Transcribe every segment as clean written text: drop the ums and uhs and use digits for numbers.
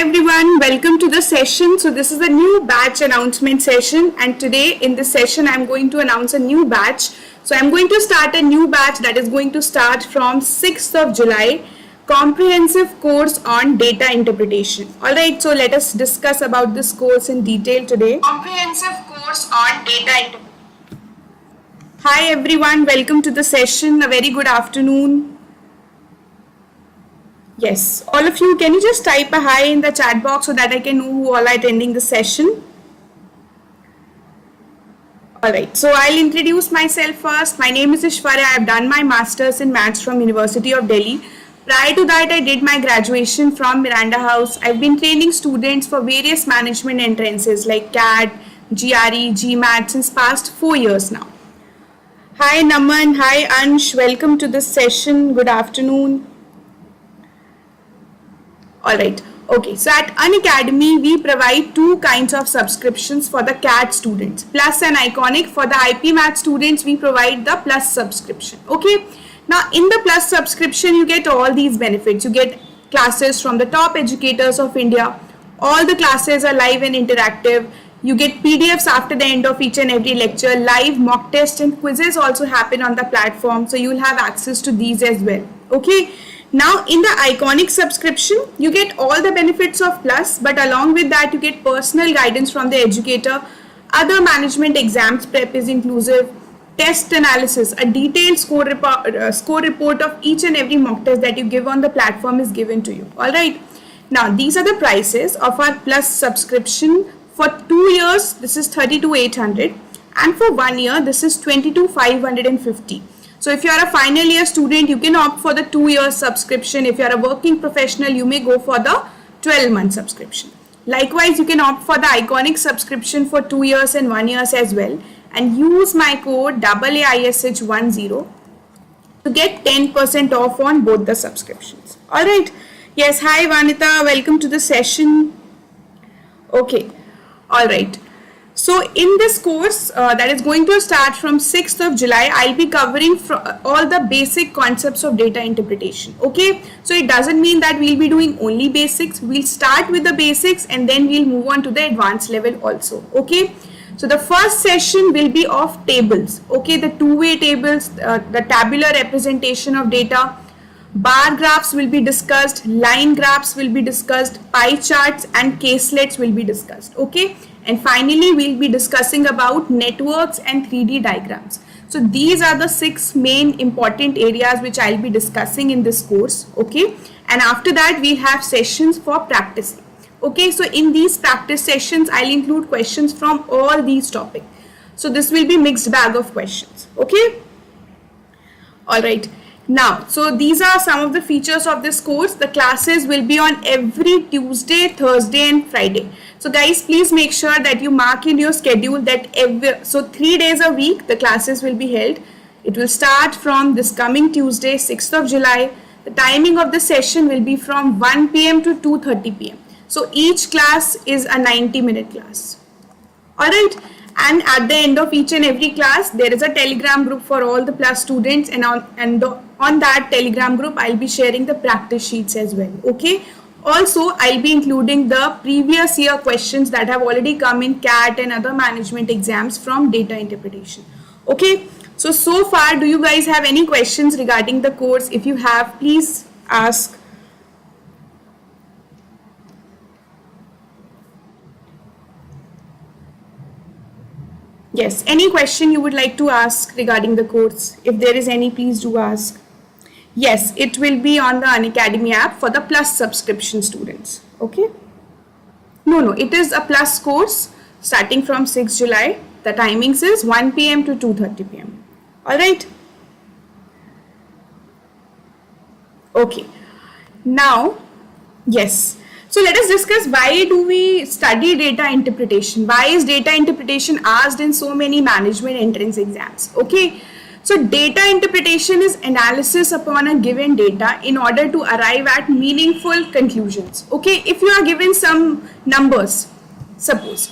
everyone, welcome to the session. So this is a new batch announcement session, and today in this session I'm going to announce a new batch. So I'm going to start a new batch that is going to start from 6th of July, comprehensive course on data interpretation. Alright, so let us discuss about this course in detail today. Comprehensive course on data interpretation. Hi everyone, welcome to the session. A very good afternoon. Yes, all of you, can you just type a hi in the chat box so that I can know who all are attending the session? Alright, so I'll introduce myself first. My name is Aishwarya. I have done my Masters in Maths from University of Delhi. Prior to that, I did my graduation from Miranda House. I've been training students for various management entrances like CAT, GRE, GMAT since past 4 years now. Hi Naman, hi Ansh, welcome to this session. Good afternoon. Alright, okay, so at Unacademy, we provide two kinds of subscriptions for the CAT students, Plus and Iconic. For the IP Math students, we provide the Plus subscription, okay. Now, in the Plus subscription, you get all these benefits. You get classes from the top educators of India. All the classes are live and interactive. You get PDFs after the end of each and every lecture. Live mock tests and quizzes also happen on the platform, so you will have access to these as well, okay. Now in the Iconic subscription, you get all the benefits of Plus, but along with that you get personal guidance from the educator, other management exams prep is inclusive, test analysis, a detailed score report of each and every mock test that you give on the platform is given to you. Alright, now these are the prices of our Plus subscription. For 2 years this is 32,800 and for 1 year this is 22,550. So if you are a final year student, you can opt for the 2 year subscription. If you are a working professional, you may go for the 12-month subscription. Likewise, you can opt for the Iconic subscription for 2 years and 1 year as well, and use my code AAISH10 to get 10% off on both the subscriptions. Alright, yes, hi Vanita, welcome to the session. Okay, alright. So in this course that is going to start from 6th of July, I'll be covering all the basic concepts of data interpretation, okay. So it doesn't mean that we'll be doing only basics. We'll start with the basics and then we'll move on to the advanced level also, okay. So the first session will be of tables, okay, the two-way tables, the tabular representation of data. Bar graphs will be discussed, line graphs will be discussed, pie charts and caselets will be discussed, okay. And finally, we'll be discussing about networks and 3D diagrams. So these are the 6 main important areas which I'll be discussing in this course, okay. And after that, we'll have sessions for practicing, okay. So in these practice sessions, I'll include questions from all these topics. So this will be mixed bag of questions, okay. All right. Now, so these are some of the features of this course. The classes will be on every Tuesday, Thursday and Friday. So guys, please make sure that you mark in your schedule that 3 days a week the classes will be held. It will start from this coming Tuesday, 6th of July. The timing of the session will be from 1 p.m. to 2:30 p.m. So each class is a 90-minute class. Alright. And at the end of each and every class, there is a Telegram group for all the Plus students, and on that Telegram group, I'll be sharing the practice sheets as well, okay. Also, I'll be including the previous year questions that have already come in CAT and other management exams from data interpretation, okay. So far, do you guys have any questions regarding the course? If you have, please ask. Yes, any question you would like to ask regarding the course? If there is any, please do ask. Yes, it will be on the Unacademy app for the Plus subscription students, okay? No, it is a Plus course starting from 6th July. The timings is 1 p.m. to 2:30 p.m. Alright? Okay. Now, yes. So let us discuss why do we study data interpretation? Why is data interpretation asked in so many management entrance exams? Okay. So data interpretation is analysis upon a given data in order to arrive at meaningful conclusions. Okay. If you are given some numbers, suppose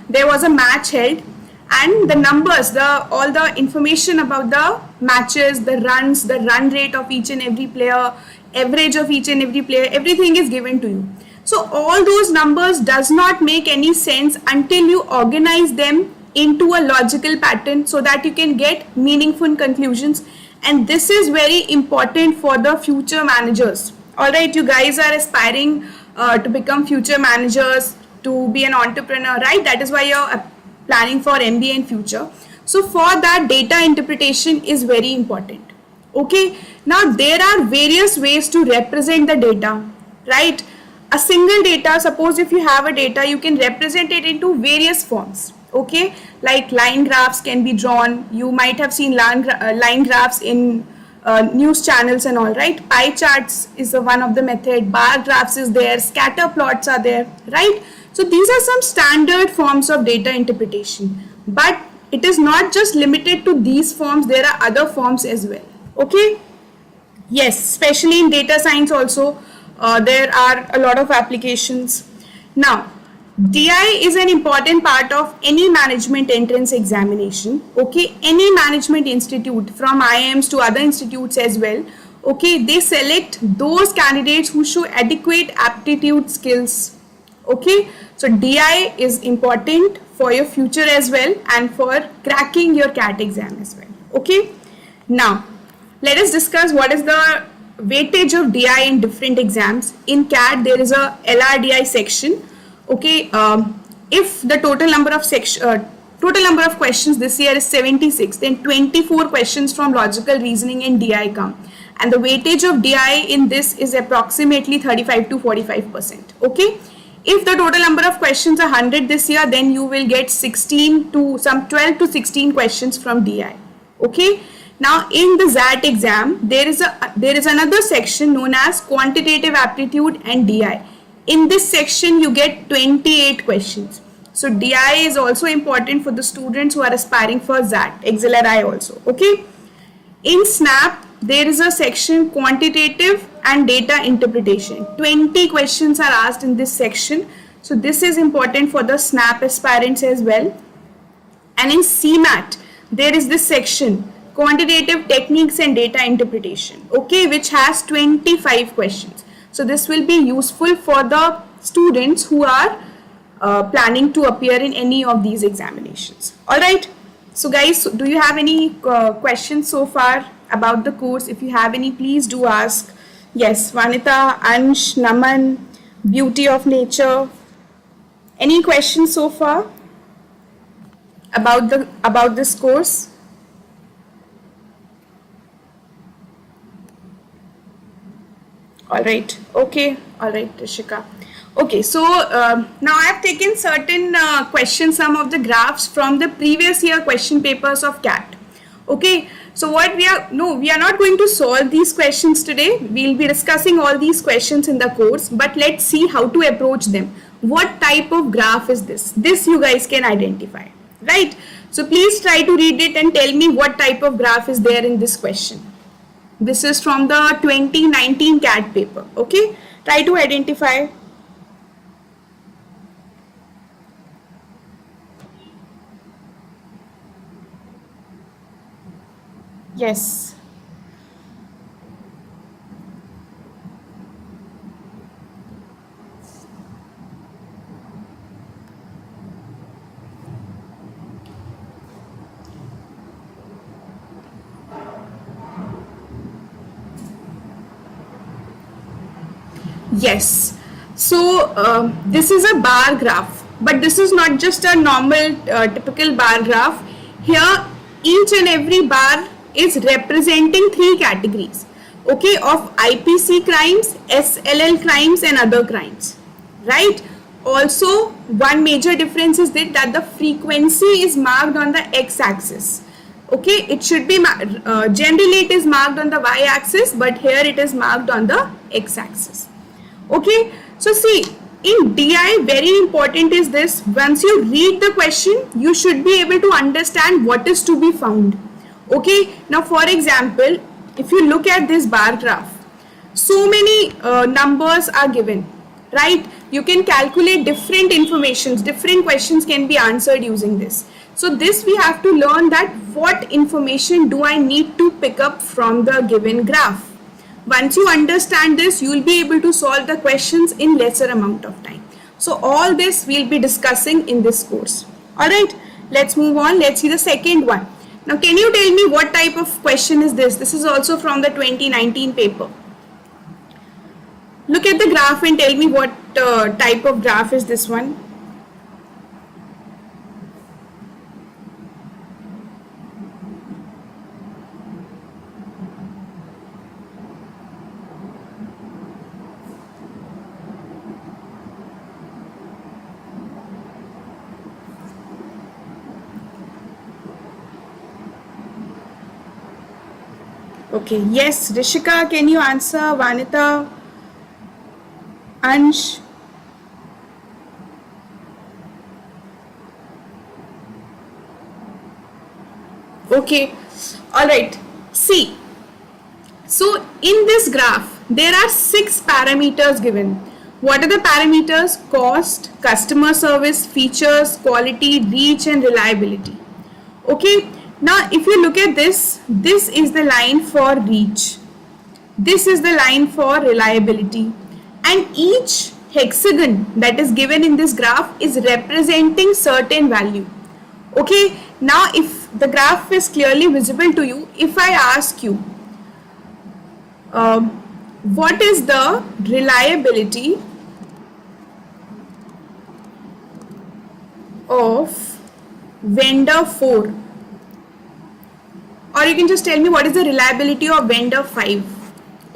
there was a match held and the numbers, all the information about the matches, the runs, the run rate of each and every player, average of each and every player, everything is given to you. So all those numbers does not make any sense until you organize them into a logical pattern so that you can get meaningful conclusions, and this is very important for the future managers. All right, you guys are aspiring to become future managers, to be an entrepreneur, right? That is why you're planning for MBA in future. So for that, data interpretation is very important. Okay, now there are various ways to represent the data, right? A single data, suppose if you have a data, you can represent it into various forms. Okay, like line graphs can be drawn. You might have seen line graphs in news channels and all, right? Pie charts is one of the method. Bar graphs is there. Scatter plots are there, right? So these are some standard forms of data interpretation. But it is not just limited to these forms. There are other forms as well. Okay. Yes, especially in data science also, there are a lot of applications. Now, DI is an important part of any management entrance examination. Okay, any management institute from IIMs to other institutes as well. Okay, they select those candidates who show adequate aptitude skills. Okay, so DI is important for your future as well and for cracking your CAT exam as well. Okay, now let us discuss what is the weightage of DI in different exams. In CAT, there is a LRDI section. Okay, if the total number of questions this year is 76, then 24 questions from logical reasoning and DI come, and the weightage of DI in this is approximately 35 to 45%. Okay, if the total number of questions are 100 this year, then you will get 16 to some 12 to 16 questions from DI. Okay, now in the XAT exam, there is another section known as Quantitative Aptitude and DI. In this section, you get 28 questions. So DI is also important for the students who are aspiring for XAT, XLRI also. Okay. In SNAP, there is a section Quantitative and Data Interpretation. 20 questions are asked in this section. So this is important for the SNAP aspirants as well. And in CMAT, there is this section Quantitative Techniques and Data Interpretation. Okay, which has 25 questions. So this will be useful for the students who are planning to appear in any of these examinations. All right. So guys, do you have any questions so far about the course? If you have any, please do ask. Yes, Vanita, Ansh, Naman, Beauty of Nature. Any questions so far about this course? All right. Okay. All right, Rishika. Okay. So now I have taken certain questions, some of the graphs from the previous year question papers of CAT. Okay. So what we are not going to solve these questions today. We'll be discussing all these questions in the course, but let's see how to approach them. What type of graph is this? This you guys can identify, right? So please try to read it and tell me what type of graph is there in this question. This is from the 2019 CAT paper. Okay, try to identify. Yes. Yes, so this is a bar graph, but this is not just a normal typical bar graph. Here each and every bar is representing three categories, okay, of IPC crimes, SLL crimes and other crimes, right? Also one major difference is that the frequency is marked on the x-axis. Okay, it should be generally it is marked on the y-axis, but here it is marked on the x-axis. Okay, so see, in DI very important is this: once you read the question, you should be able to understand what is to be found. Okay, now for example, if you look at this bar graph, so many numbers are given, right? You can calculate different informations, different questions can be answered using this. So this we have to learn that what information do I need to pick up from the given graph. Once you understand this, you will be able to solve the questions in lesser amount of time. So all this we'll be discussing in this course. Alright, let's move on. Let's see the second one. Now can you tell me what type of question is this? This is also from the 2019 paper. Look at the graph and tell me what type of graph is this one. Okay, yes, Rishika, can you answer? Vanita, Ansh. Okay, all right. See, so in this graph, there are 6 parameters given. What are the parameters? Cost, customer service, features, quality, reach, and reliability. Okay. Now, if you look at this, this is the line for reach. This is the line for reliability. And each hexagon that is given in this graph is representing certain value. Okay. Now, if the graph is clearly visible to you, if I ask you, what is the reliability of vendor 4? Or you can just tell me what is the reliability of vendor 5.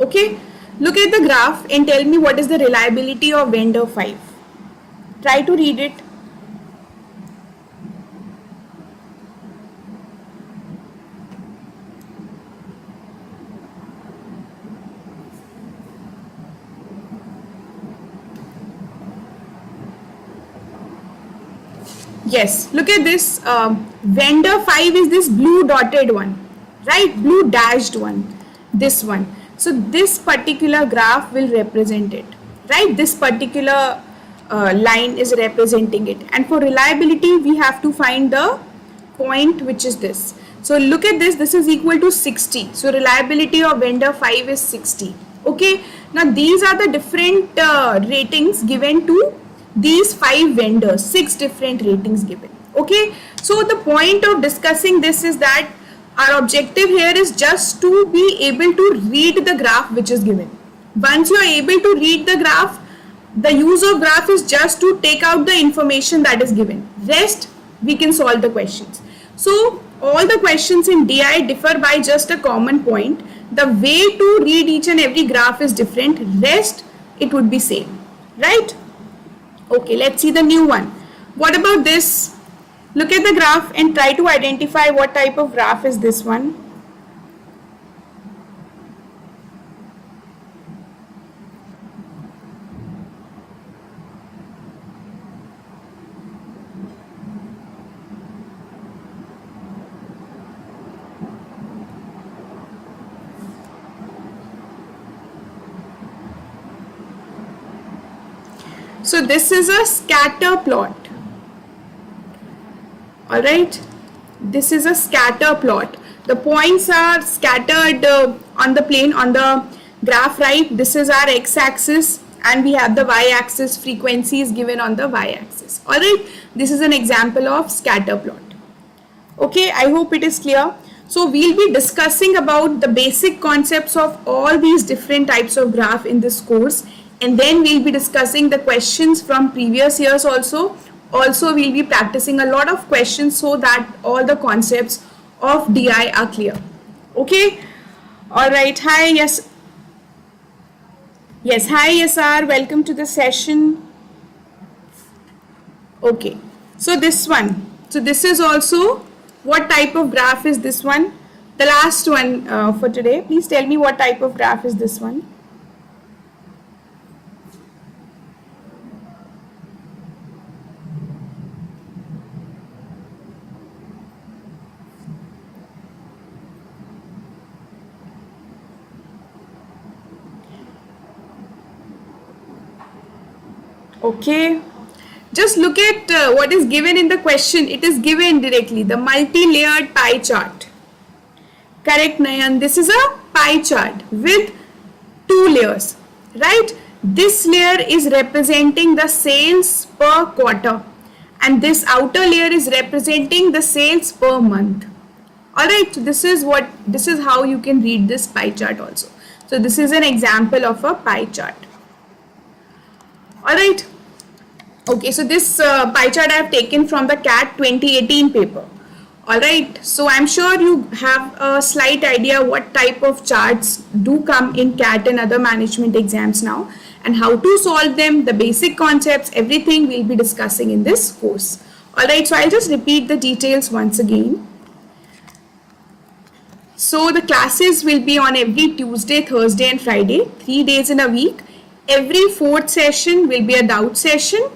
Okay, look at the graph and tell me what is the reliability of vendor 5. Try to read it. Yes, look at this. Vendor 5 is this blue dotted one, right? Blue dashed one, this one. So this particular graph will represent it, right? This particular line is representing it. And for reliability, we have to find the point, which is this. So look at this. This is equal to 60. So reliability of vendor 5 is 60. Okay. Now these are the different ratings given to these 5 vendors, 6 different ratings given. Okay, so the point of discussing this is that our objective here is just to be able to read the graph which is given. Once you are able to read the graph, the use of graph is just to take out the information that is given. Rest, we can solve the questions. So all the questions in DI differ by just a common point. The way to read each and every graph is different. Rest, it would be same, right? Okay, let's see the new one. What about this? Look at the graph and try to identify what type of graph is this one. So this is a scatter plot. All right, this is a scatter plot. The points are scattered on the plane, on the graph, right? This is our x-axis and we have the y-axis, frequencies given on the y-axis. All right, this is an example of scatter plot. Okay, I hope it is clear. So we'll be discussing about the basic concepts of all these different types of graph in this course, and then we'll be discussing the questions from previous years also. Also, we'll be practicing a lot of questions so that all the concepts of DI are clear. Okay. All right. Hi. Yes. Yes. Hi, SR. Welcome to the session. Okay. So this one. So this is also, what type of graph is this one? The last one for today. Please tell me what type of graph is this one. Okay, just look at what is given in the question. It is given directly, the multi-layered pie chart. Correct, Nayan. This is a pie chart with two layers, right? This layer is representing the sales per quarter, and this outer layer is representing the sales per month. Alright, this is how you can read this pie chart also. So this is an example of a pie chart. Alright, okay, so this pie chart I have taken from the CAT 2018 paper. Alright, so I'm sure you have a slight idea what type of charts do come in CAT and other management exams now, and how to solve them, the basic concepts, everything we'll be discussing in this course. Alright, so I'll just repeat the details once again. So the classes will be on every Tuesday, Thursday and Friday, 3 days in a week. Every fourth session will be a doubt session.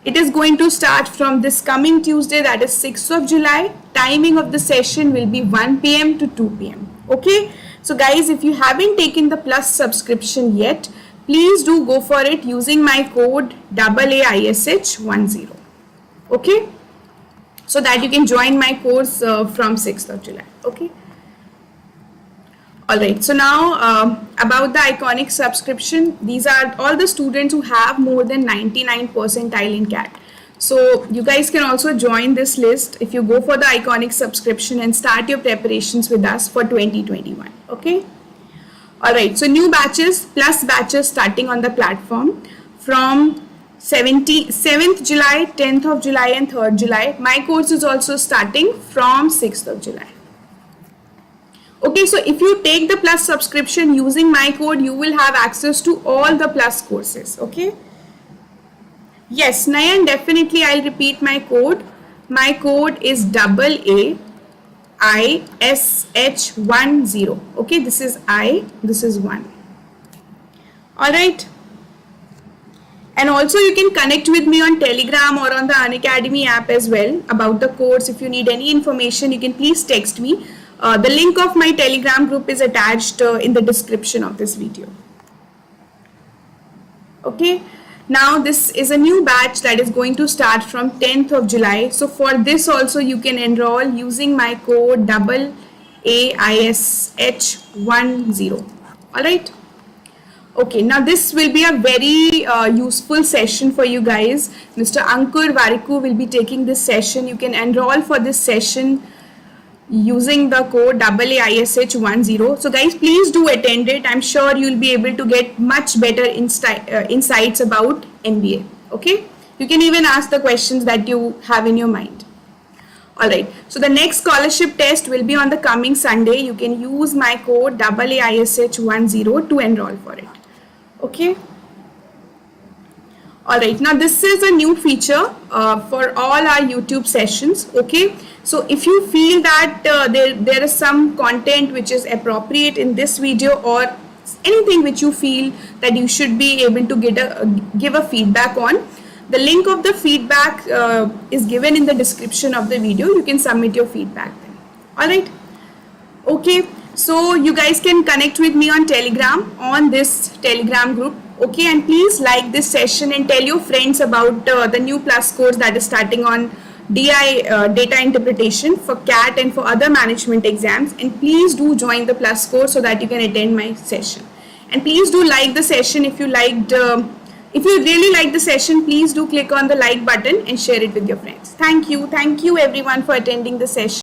It is going to start from this coming Tuesday, that is 6th of July. Timing of the session will be 1 p.m. to 2 p.m. Okay. So guys, if you haven't taken the Plus subscription yet, please do go for it using my code AAISH10. Okay. So that you can join my course from 6th of July. Okay. Alright, so now about the Iconic subscription, these are all the students who have more than 99 percentile in CAT. So you guys can also join this list if you go for the Iconic subscription and start your preparations with us for 2021. Okay. Alright, so new batches, plus batches starting on the platform from 7th July, 10th of July and 3rd July. My course is also starting from 6th of July. Okay, so if you take the Plus subscription using my code, you will have access to all the Plus courses. Okay. Yes, Nayan, definitely I'll repeat my code. My code is AAISH10. Okay, this is I, this is 1. Alright. And also you can connect with me on Telegram or on the Unacademy app as well about the course. If you need any information, you can please text me. The link of my Telegram group is attached in the description of this video. Okay, now this is a new batch that is going to start from 10th of July. So for this also you can enroll using my code AAISH10. Alright. Okay, now this will be a very useful session for you guys. Mr. Ankur Variku will be taking this session. You can enroll for this session using the code AAISH10. So guys, please do attend it. I'm sure you'll be able to get much better insights about MBA. Okay, you can even ask the questions that you have in your mind. Alright, so the next scholarship test will be on the coming Sunday. You can use my code AAISH10 to enroll for it. Okay. Alright, now this is a new feature for all our YouTube sessions. Okay, so if you feel that there is some content which is appropriate in this video, or anything which you feel that you should be able to give a feedback on, the link of the feedback is given in the description of the video. You can submit your feedback then. Alright, okay, so you guys can connect with me on Telegram, on this Telegram group. Okay, and please like this session and tell your friends about the new Plus course that is starting on DI data interpretation for CAT and for other management exams. And please do join the Plus course so that you can attend my session. And please do like the session if you liked. If you really like the session, please do click on the like button and share it with your friends. Thank you everyone for attending the session.